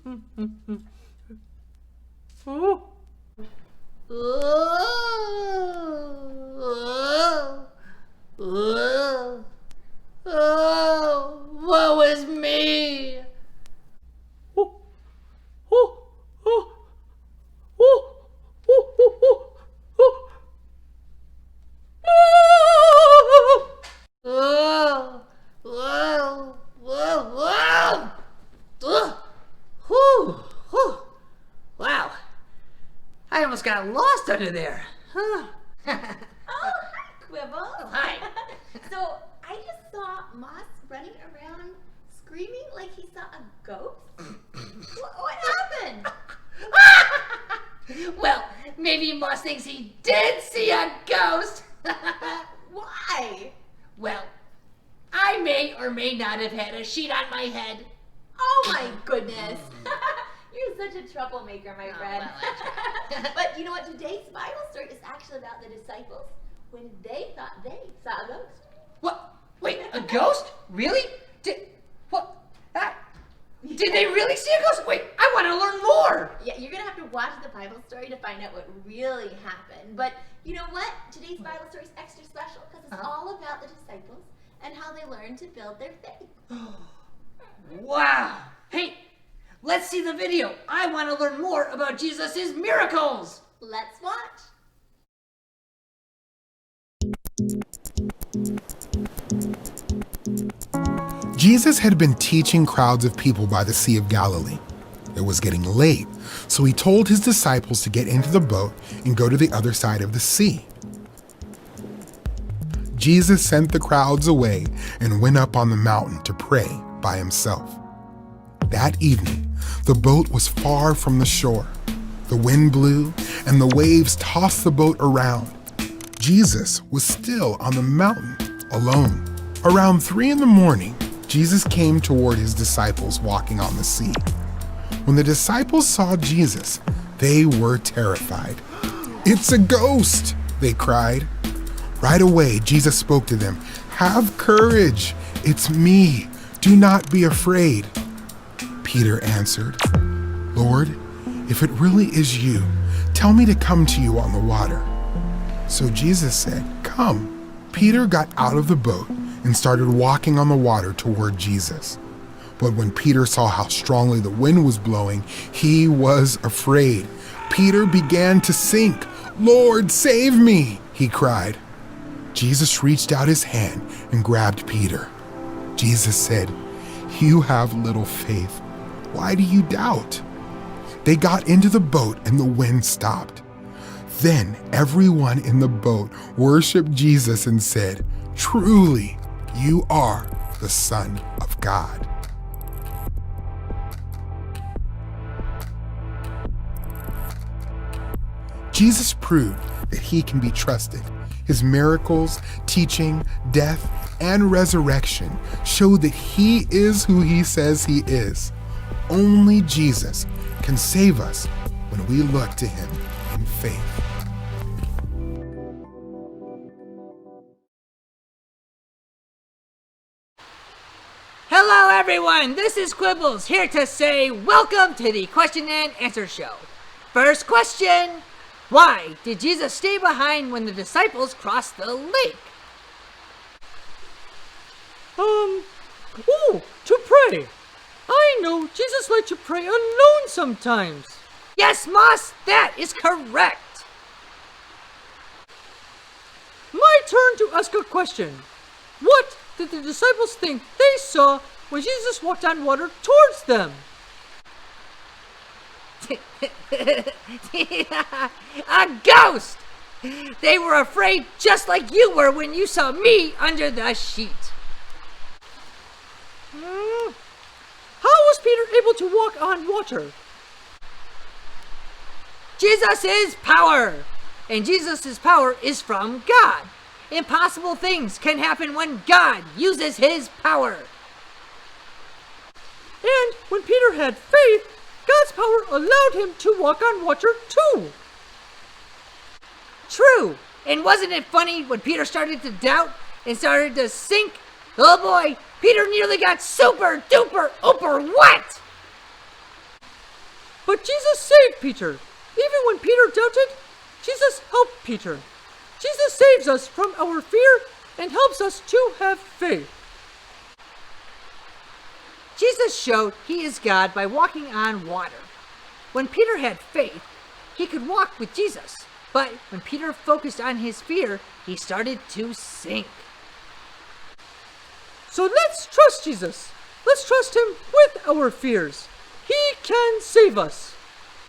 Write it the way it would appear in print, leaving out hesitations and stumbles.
Oh. Woe is me! Oh. Oh. Oh. Oh. Oh. Oh. Oh. Whoa! Whoa! Whoa! Whoa! Whew! Whew! Wow! I almost got lost under there. Huh? Oh, hi, Quibble. Oh, hi. So, I just saw Moss running around screaming like he saw a ghost. What happened? Well, maybe Moss thinks he did see a ghost. Why? Well, I may or may not have had a sheet on my head. Oh my goodness. You're such a troublemaker, my friend. Well, But you know what? Today's Bible story is actually about the disciples when they thought they saw a ghost. What? Wait, a ghost? Really? What? Did they really see a ghost? Wait, I want to learn more. Yeah, you're going to have to watch the Bible story to find out what really happened. But you know what? Today's Bible story is extra special because it's all about the disciples and how they learned to build their faith. Wow. Hey, let's see the video. I want to learn more about Jesus' miracles. Let's watch. Jesus had been teaching crowds of people by the Sea of Galilee. It was getting late, so he told his disciples to get into the boat and go to the other side of the sea. Jesus sent the crowds away and went up on the mountain to pray by himself. That evening, the boat was far from the shore. The wind blew and the waves tossed the boat around. Jesus was still on the mountain alone. Around 3 a.m, Jesus came toward his disciples walking on the sea. When the disciples saw Jesus, they were terrified. "It's a ghost!" they cried. Right away, Jesus spoke to them. "Have courage! It's me! Do not be afraid." Peter answered, "Lord, if it really is you, tell me to come to you on the water." So Jesus said, "Come." Peter got out of the boat and started walking on the water toward Jesus. But when Peter saw how strongly the wind was blowing, he was afraid. Peter began to sink. "Lord, save me!" he cried. Jesus reached out his hand and grabbed Peter. Jesus said, "You have little faith. Why do you doubt?" They got into the boat and the wind stopped. Then everyone in the boat worshiped Jesus and said, "Truly, you are the Son of God." Jesus proved that he can be trusted. His miracles, teaching, death, and resurrection show that he is who he says he is. Only Jesus can save us when we look to him in faith. Hello, everyone. This is Quibbles here to say welcome to the question and answer show. First question. Why did Jesus stay behind when the disciples crossed the lake? To pray. I know Jesus liked to pray alone sometimes. Yes, Moss, that is correct. My turn to ask a question. What did the disciples think they saw when Jesus walked on water towards them? A ghost! They were afraid just like you were when you saw me under the sheet. How was Peter able to walk on water? Jesus' power. And Jesus' power is from God. Impossible things can happen when God uses his power. And when Peter had faith, God's power allowed him to walk on water too. True. And wasn't it funny when Peter started to doubt and started to sink? Oh boy, Peter nearly got super duper wet. But Jesus saved Peter. Even when Peter doubted, Jesus helped Peter. Jesus saves us from our fear and helps us to have faith. Jesus showed he is God by walking on water. When Peter had faith, he could walk with Jesus. But when Peter focused on his fear, he started to sink. So let's trust Jesus. Let's trust him with our fears. He can save us.